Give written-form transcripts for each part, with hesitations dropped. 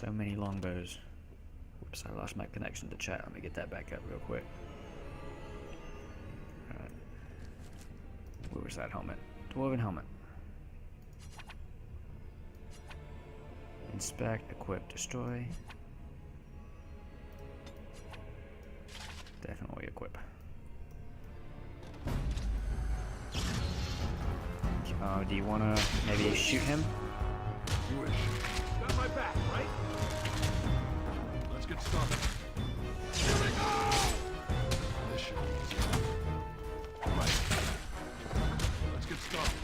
So many longbows. Whoops, I lost my connection to chat. Let me get that back up real quick. Alright. Where was that helmet? Dwarven helmet. Inspect, equip, destroy. Definitely equip. Do you want to maybe shoot him? You wish. Got my back, right? Let's get started. Here we go! This should be easy. Right. Let's get started.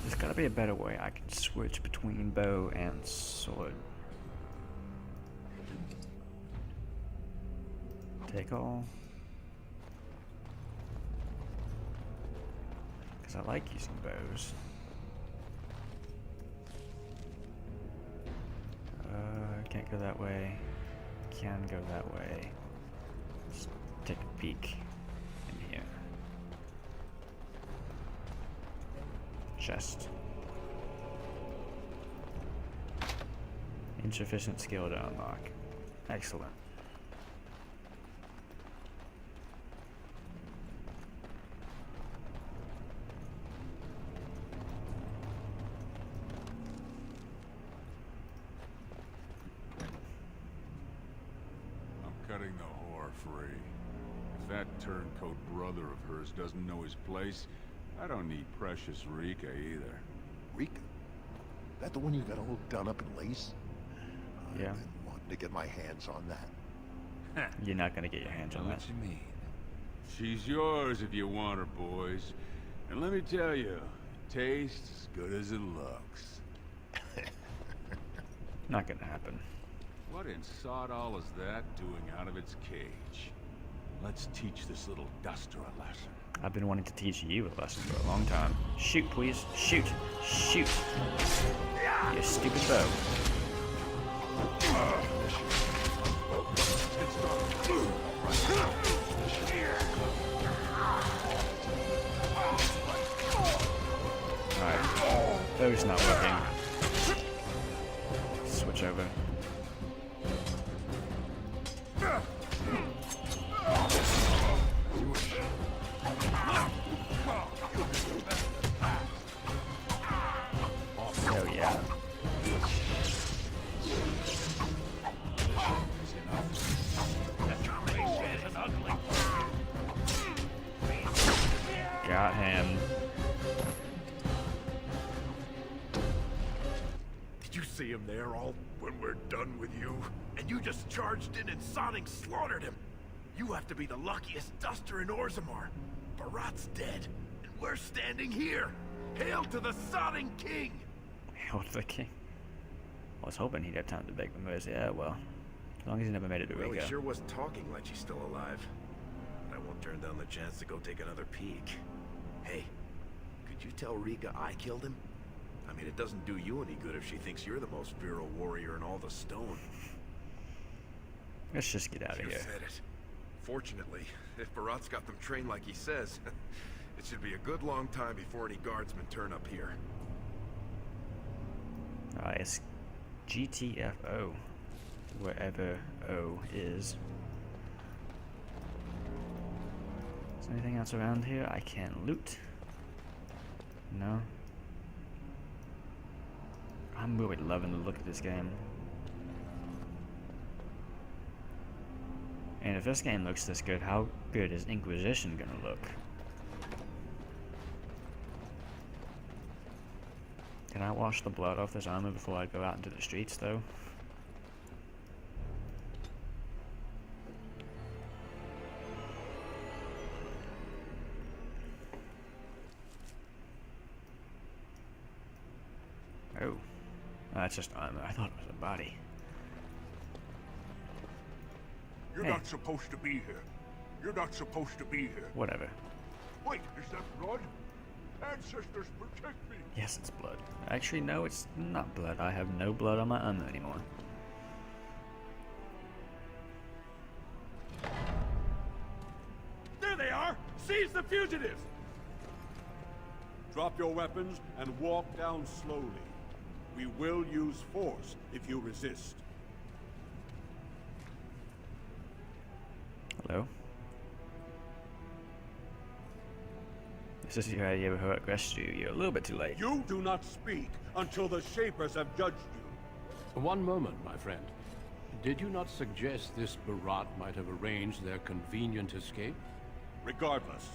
There's gotta be a better way I can switch between bow and sword. Take all. Because I like using bows. Can't go that way. Can go that way. Let's take a peek in here. Chest. Insufficient skill to unlock. Excellent. Cutting the whore free. If that turncoat brother of hers doesn't know his place, I don't need precious Rika either. Rika? That the one you got all done up in lace? Yeah. I've been wanting to get my hands on that. You're not gonna get your hands on that. What you mean? She's yours if you want her, boys. And let me tell you, tastes as good as it looks. Not gonna happen. What in sod all is that doing out of its cage? Let's teach this little duster a lesson. I've been wanting to teach you a lesson for a long time. Shoot, please. Shoot. Shoot. You stupid bow. Alright. Bow's not working. Switch over. Oh yeah. Got him. Did you see him there all when we're done with you? And you just charged in and Sonic slaughtered him. You have to be the luckiest duster in Orzammar. Barat's dead, and we're standing here. Hail to the Sodding King! Hail to the king. I was hoping he'd have time to beg for mercy. Yeah, well. As long as he never made it to Well, Rico. he sure was talking like she's still alive. I won't turn down the chance to go take another peek. Hey, could you tell Rika I killed him? I mean, it doesn't do you any good if she thinks you're the most virile warrior in all the stone. Let's just get out of You here. said it. Fortunately, if Barat's got them trained like he says, it should be a good long time before any guardsmen turn up here. Alright, it's GTFO. Wherever O is. Is there anything else around here I can loot? No. I'm really loving the look of this game. And if this game looks this good, how good is Inquisition gonna look? Can I wash the blood off this armor before I go out into the streets, though? Oh. That's just armor. I thought it was a body. You're Hey. not supposed to be here. You're not supposed to be here. Whatever. Wait, is that blood? Ancestors, protect me. Yes, it's blood. Actually, no, it's not blood. I have no blood on my armor anymore. There they are! Seize the fugitives! Drop your weapons and walk down slowly. We will use force if you resist. Hello? This is your idea of who aggressed you. You're a little bit too late. You do not speak until the Shapers have judged you. One moment, my friend. Did you not suggest this Barat might have arranged their convenient escape? Regardless,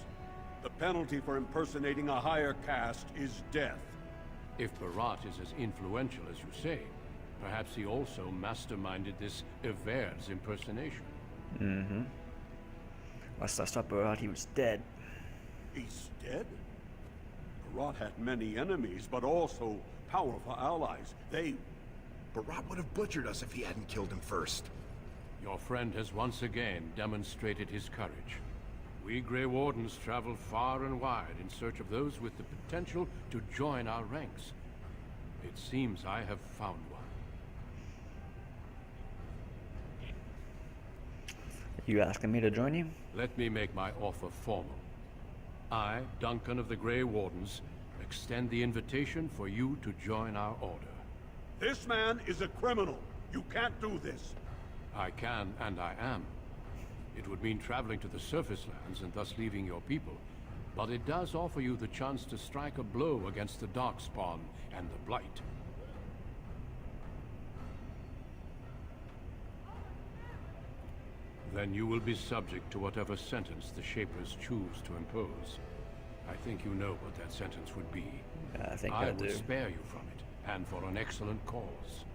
the penalty for impersonating a higher caste is death. If Barat is as influential as you say, perhaps he also masterminded this Everd's impersonation. Mm-hmm. Last I saw Barat, he was dead. He's dead? Barat had many enemies, but also powerful allies. Barat would have butchered us if he hadn't killed him first. Your friend has once again demonstrated his courage. We Grey Wardens travel far and wide in search of those with the potential to join our ranks. It seems I have found one. You asking me to join you? Let me make my offer formal. I, Duncan of the Grey Wardens, extend the invitation for you to join our order. This man is a criminal. You can't do this. I can, and I am. It would mean traveling to the surface lands and thus leaving your people, but it does offer you the chance to strike a blow against the Darkspawn and the Blight. Then you will be subject to whatever sentence the Shapers choose to impose. I think you know what that sentence would be. I think I I do. will spare you from it, and for an excellent cause.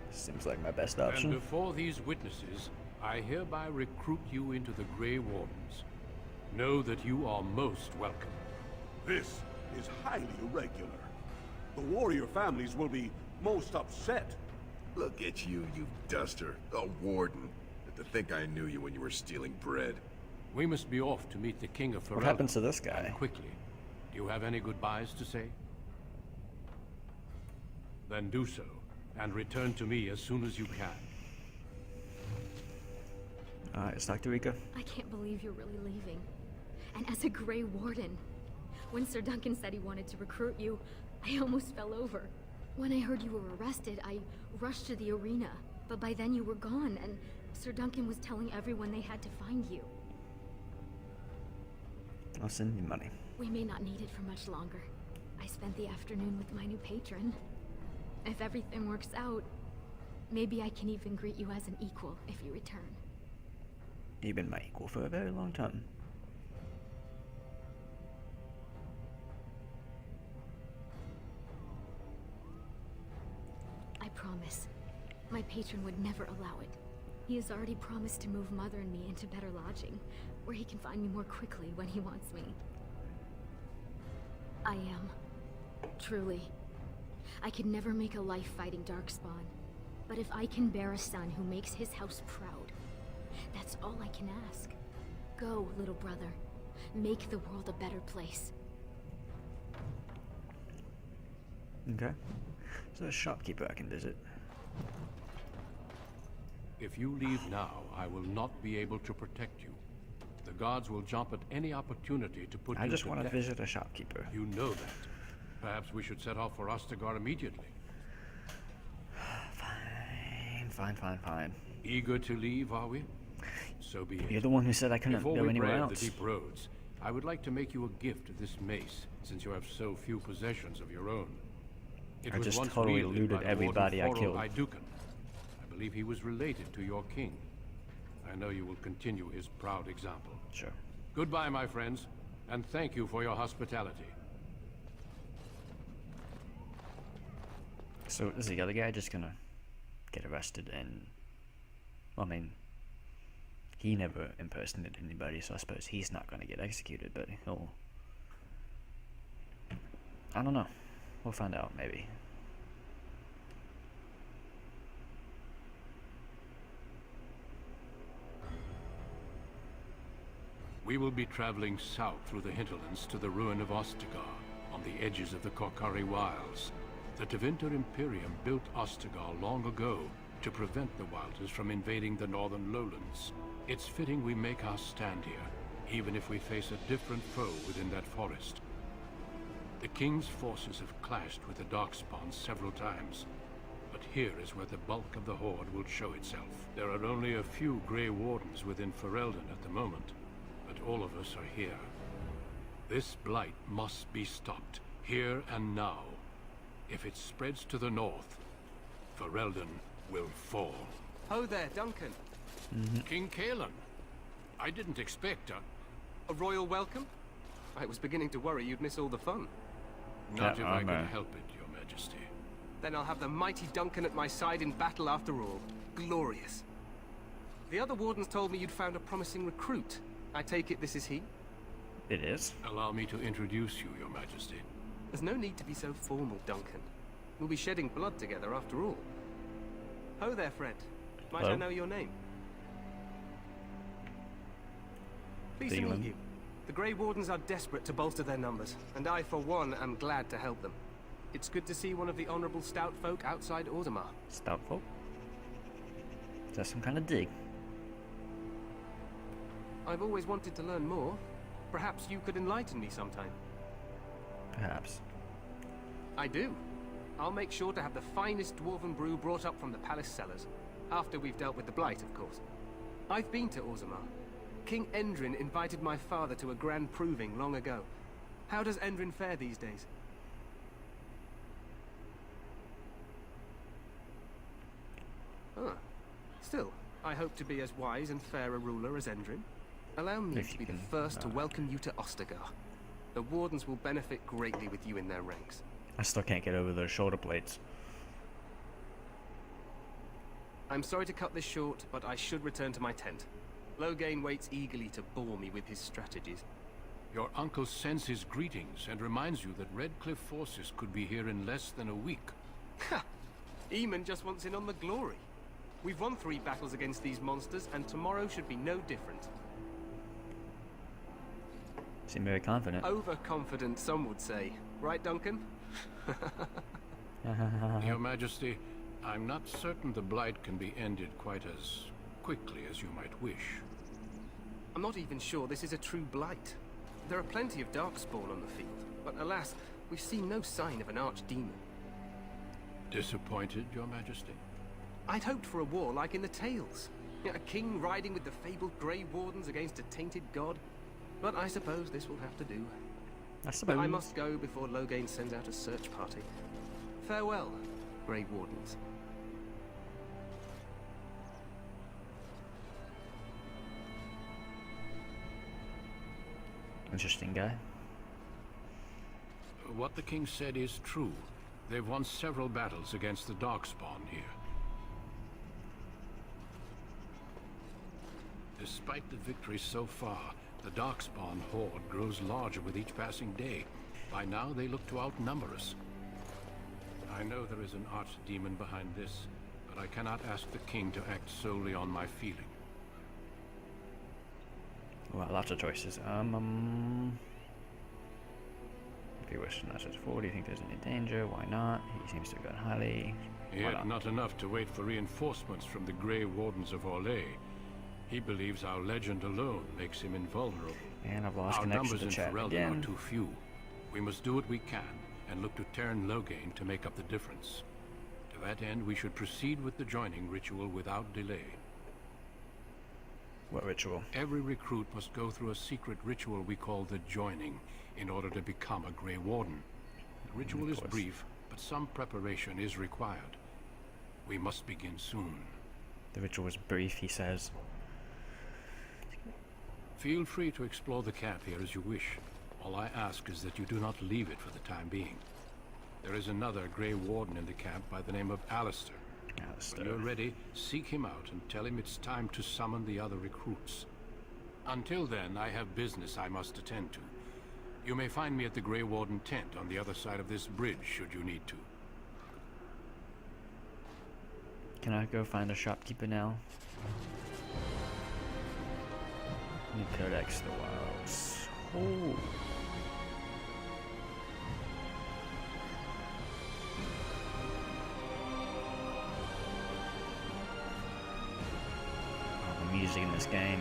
Seems like my best And option. before these witnesses, I hereby recruit you into the Grey Wardens. Know that you are most welcome. This is highly irregular. The warrior families will be most upset. Look at you, you duster. A warden. To think I knew you when you were stealing bread. We must be off to meet the King of Ferelden. What happens to this guy? And quickly. Do you have any goodbyes to say? Then do so, and return to me as soon as you can. Alright, let's talk to Rika. I can't believe you're really leaving. And as a Grey Warden. When Sir Duncan said he wanted to recruit you, I almost fell over. When I heard you were arrested, I rushed to the arena. But by then you were gone, and Sir Duncan was telling everyone they had to find you. I'll send you money. We may not need it for much longer. I spent the afternoon with my new patron. If everything works out, maybe I can even greet you as an equal if you return. You've been my equal for a very long time. I promise. My patron would never allow it. He has already promised to move Mother and me into better lodging, where he can find me more quickly when he wants me. I am. Truly. I could never make a life fighting Darkspawn, but if I can bear a son who makes his house proud, that's all I can ask. Go, little brother. Make the world a better place. Okay. Is there a shopkeeper I can visit? If you leave now, I will not be able to protect you. The guards will jump at any opportunity to put you I just to want to death. visit a shopkeeper. You know that. Perhaps we should set off for Ostagar immediately. Fine. Eager to leave, are we? So be it. You're the one who said I couldn't Before go we anywhere brave else. the deep roads, I would like to make you a gift of this mace, since you have so few possessions of your own. It I was just once totally wielded looted by the everybody I Warden killed. Idukan. I believe he was related to your king. I know you will continue his proud example. Sure. Goodbye, my friends, and thank you for your hospitality. So is the other guy just gonna get arrested and... Well, I mean, he never impersonated anybody, so I suppose he's not gonna get executed, but he'll... I don't know. We'll find out, maybe. We will be traveling south through the hinterlands to the ruin of Ostagar, on the edges of the Korkari Wilds. The Tevinter Imperium built Ostagar long ago to prevent the Wilders from invading the northern lowlands. It's fitting we make our stand here, even if we face a different foe within that forest. The King's forces have clashed with the Darkspawn several times, but here is where the bulk of the Horde will show itself. There are only a few Grey Wardens within Ferelden at the moment, but all of us are here. This blight must be stopped, here and now. If it spreads to the north, Ferelden will fall. Ho there, Duncan. King Kalen, I didn't expect A royal welcome? I was beginning to worry you'd miss all the fun. Not Yeah, if I I'm, can help it, Your Majesty. Then I'll have the mighty Duncan at my side in battle after all. Glorious. The other wardens told me you'd found a promising recruit. I take it this is he? It is. Allow me to introduce you, Your Majesty. There's no need to be so formal, Duncan. We'll be shedding blood together after all. Ho there, friend. Might I Hello. know your name? Pleased to Thielen. meet you. The Grey Wardens are desperate to bolster their numbers, and I, for one, am glad to help them. It's good to see one of the honorable stout folk outside Orzammar. Stout folk. Is that some kind of dig? I've always wanted to learn more. Perhaps you could enlighten me sometime. Perhaps. I do. I'll make sure to have the finest dwarven brew brought up from the palace cellars. After we've dealt with the blight, of course. I've been to Orzammar. King Endrin invited my father to a grand proving long ago. How does Endrin fare these days? Huh. Still, I hope to be as wise and fair a ruler as Endrin. Allow me If to you be the can, first to welcome you to Ostagar. The Wardens will benefit greatly with you in their ranks. I still can't get over those shoulder blades. I'm sorry to cut this short, but I should return to my tent. Loghain waits eagerly to bore me with his strategies. Your uncle sends his greetings and reminds you that Redcliffe forces could be here in less than a week. Ha! Eamon just wants in on the glory. We've won 3 battles against these monsters, and tomorrow should be no different. Seem very confident. Overconfident, some would say. Right, Duncan? Your Majesty, I'm not certain the blight can be ended quite as quickly as you might wish. I'm not even sure this is a true blight. There are plenty of darkspawn on the field, but alas, we've seen no sign of an archdemon. Disappointed, Your Majesty? I'd hoped for a war like in the tales. A king riding with the fabled Grey Wardens against a tainted god. But I suppose this will have to do. I suppose. I must go before Loghain sends out a search party. Farewell, Grey Wardens. Interesting guy. What the king said is true. They've won several battles against the Darkspawn here. Despite the victories so far, the Darkspawn horde grows larger with each passing day. By now, they look to outnumber us. I know there is an archdemon behind this, but I cannot ask the king to act solely on my feeling. Well, lots of choices. If you wish to not search forward, do you think there's any danger? Why not? He seems to have gone highly. Why Yet not enough to wait for reinforcements from the Grey Wardens of Orlais. He believes our legend alone makes him invulnerable. And I've lost Our connection numbers to in chat Ferelden again. are too few. We must do what we can and look to turn Loghain to make up the difference. To that end, we should proceed with the joining ritual without delay. What ritual? Every recruit must go through a secret ritual we call the joining in order to become a Grey Warden. The ritual is course. brief, but some preparation is required. We must begin soon. The ritual was brief, he says. Feel free to explore the camp here as you wish. All I ask is that you do not leave it for the time being. There is another Grey Warden in the camp by the name of Alistair. When you're ready, seek him out and tell him it's time to summon the other recruits. Until then, I have business I must attend to. You may find me at the Grey Warden tent on the other side of this bridge, should you need to. Can I go find a shopkeeper now? New Codex the Wilds. Oh. Oh, the music in this game.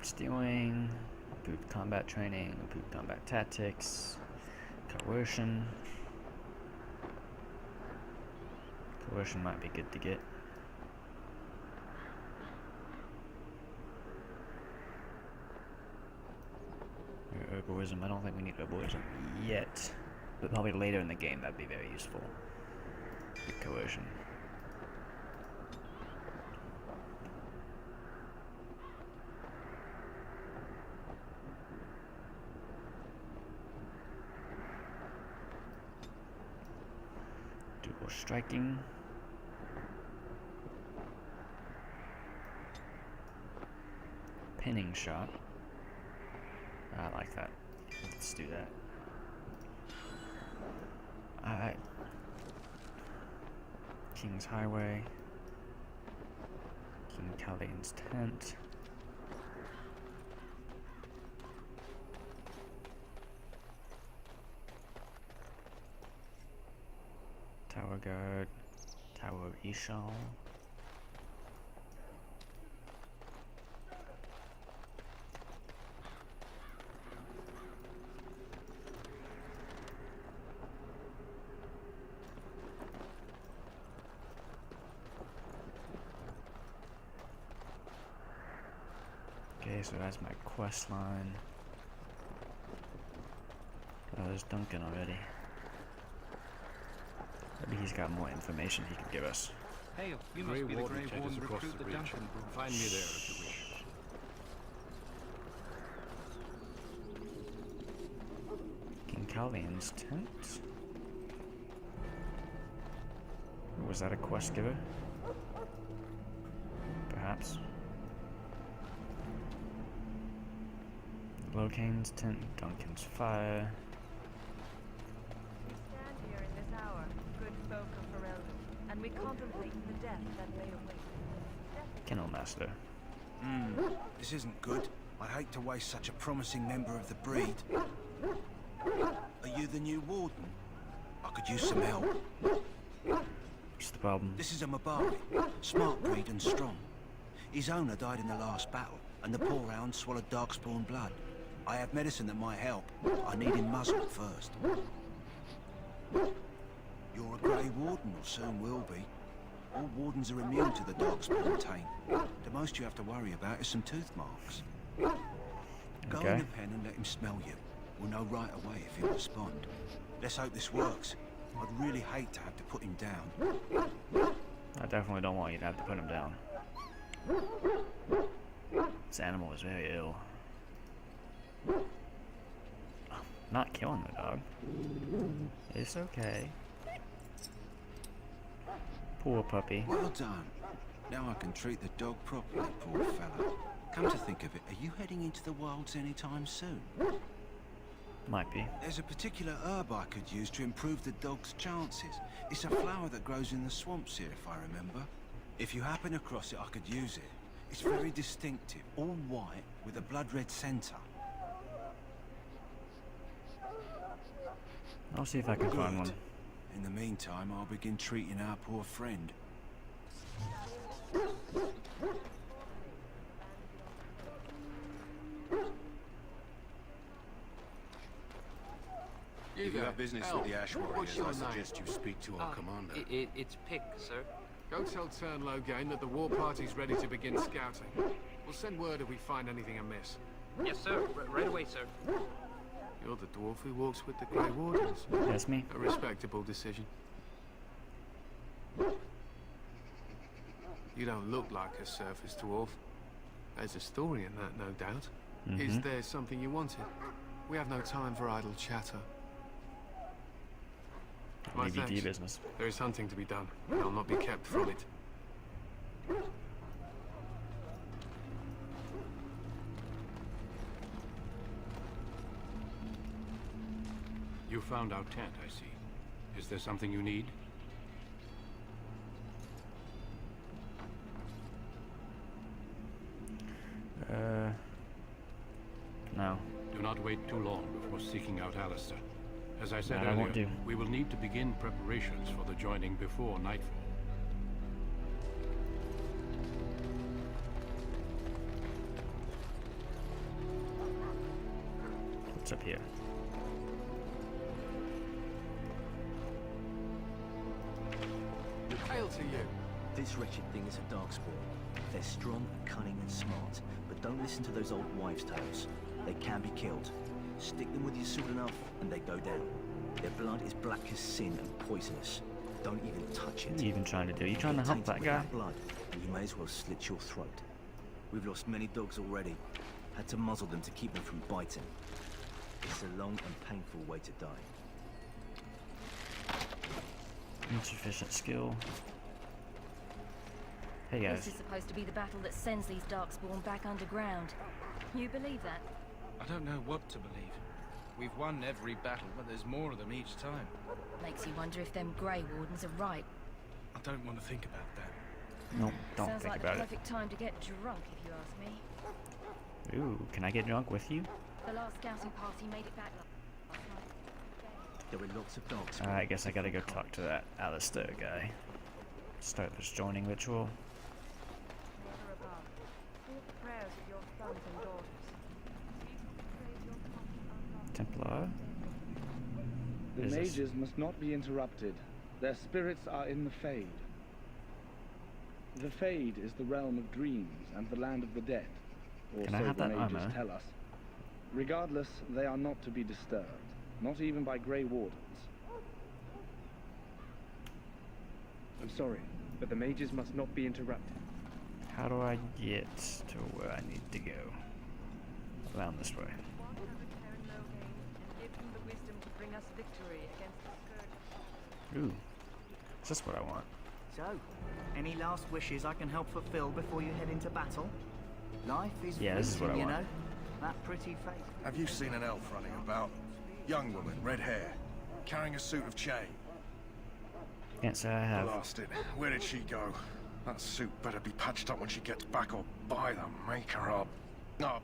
improved stealing, improved combat training, improved combat tactics, coercion. Coercion might be good to get. Herbalism, I don't think we need herbalism yet, but probably later in the game that'd be very useful. Good coercion. Dual striking. Pinning shot. I like that. Let's do that. Alright. King's Highway. King Calian's Tent. Tower Guard. Tower of Ishal. Okay, so that's my quest line. Oh, there's Duncan already. Maybe he's got more information he can give us. Hey, you Grey must be the Warden Grey takes us Warden across recruit the that bridge. Duncan brought. Find me there if you wish. King Calian's Tent? Was that a quest giver? Perhaps. Locane's Tent, Duncan's Fire. We stand here in this hour, good folk of Ferelden, and we contemplate the death that may await. Kennel Master. This isn't good. I hate to waste such a promising member of the breed. Are you the new warden? I could use some help. What's the problem? This is a Mabari, smart breed and strong. His owner died in the last battle, and the poor hound swallowed darkspawn blood. I have medicine that might help. I need him muzzled first. You're a Grey Warden, or soon will be. All wardens are immune to the darkspawn taint. The most you have to worry about is some tooth marks. Go in the pen and let him smell you. We'll know right away if he'll respond. Let's hope this works. I'd really hate to have to put him down. I definitely don't want you to have to put him down. This animal is very ill. Not killing the dog. It's okay. Poor puppy. Well done. Now I can treat the dog properly, poor fella. Come to think of it, are you heading into the wilds anytime soon? Might be. There's a particular herb I could use to improve the dog's chances. It's a flower that grows in the swamps here, if I remember. If you happen across it, I could use it. It's very distinctive, all white, with a blood-red centre. I'll see if I can find one. In the meantime, I'll begin treating our poor friend. If you have business with the Ash Warriors, I suggest you speak to our commander. It's Pick, sir. Go tell Turnlow Gain that the war party's ready to begin scouting. We'll send word if we find anything amiss. Yes, sir. Right away, sir. You're the dwarf who walks with the Grey Wardens. That's me. A respectable decision. You don't look like a surface dwarf. There's a story in that, no doubt. Is there something you wanted? We have no time for idle chatter. My DVD thanks. business. There is hunting to be done. I'll not be kept from it. You found our tent, I see. Is there something you need? No. Do not wait too long before seeking out Alistair. As I said That I won't earlier, do. we will need to begin preparations for the joining before nightfall. What's up here? Hail to you. This wretched thing is a darkspawn. They're strong, cunning, and smart, but don't listen to those old wives' tales. They can be killed. Stick them with your sword enough, and they go down. Their blood is black as sin and poisonous. Don't even touch it. What are you even trying to do? Are you trying to hunt that With guy? that blood, and you may as well slit your throat. We've lost many dogs already. Had to muzzle them to keep them from biting. It's a long and painful way to die. Insufficient skill. Hey This guys. is supposed to be the battle that sends these darkspawn back underground. You believe that? I don't know what to believe. We've won every battle, but there's more of them each time. Makes you wonder if them Grey Wardens are right. I don't want to think about that. No, don't Sounds think like about the it. perfect time to get drunk, if you ask me. Ooh, can I get drunk with you? The last scouting party made it back last night. There were lots of dogs. Alright, I guess I gotta go talk to that Alistair guy. Start this joining ritual. Mother above, hear the prayers of your sons and daughters. Templar? The Is this- mages must not be interrupted. Their spirits are in the Fade. The Fade is the realm of dreams and the land of the dead. Or Can I so have the that mages armor? tell us. Regardless, they are not to be disturbed. Not even by Grey Wardens. I'm sorry, but the mages must not be interrupted. How do I get to where I need to go? Around this way. Walk under Karen Logain and give him the wisdom to bring us victory against the scourge. Ooh. Is this what I want? So, any last wishes I can help fulfill before you head into battle? Life is Yeah, this is what I fleeting, you want. know. That pretty face. Have you seen an elf running about? Young woman, red hair, carrying a suit of chain. Can't say I have. Blast it. Where did she go? That suit better be patched up when she gets back, or by the maker up. No,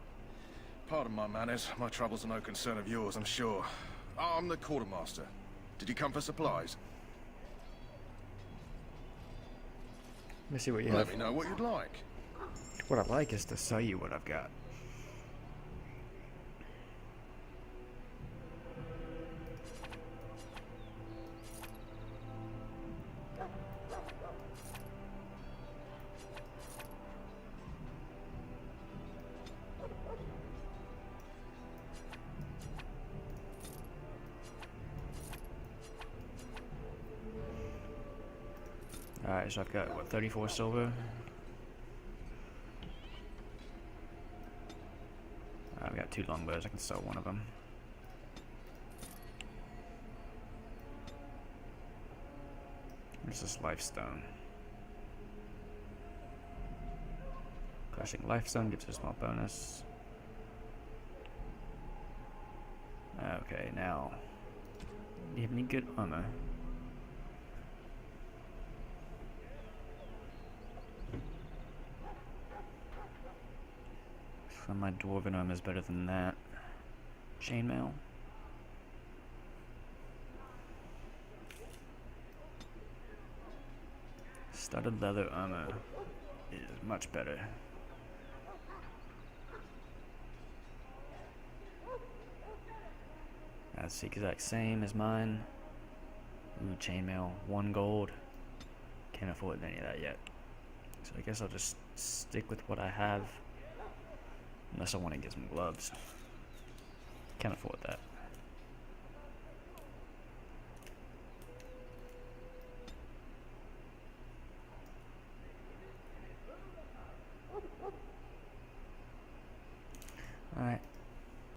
pardon my manners. My troubles are no concern of yours, I'm sure. I'm the quartermaster. Did you come for supplies? Let me see what you Let have. me know what you'd like. What I like is to sell you what I've got. Alright, so I've got, what, 34 silver? I've got 2 longbows, I can sell one of them. Where's this lifestone? Crushing lifestone gives a small bonus. Okay, now, do you have any good armor? My dwarven armor is better than that. Chainmail. Studded leather armor is much better. That's the exact same as mine. Ooh, chainmail, 1 gold. Can't afford any of that yet. So I guess I'll just stick with what I have. Unless I want to get some gloves. Can't afford that.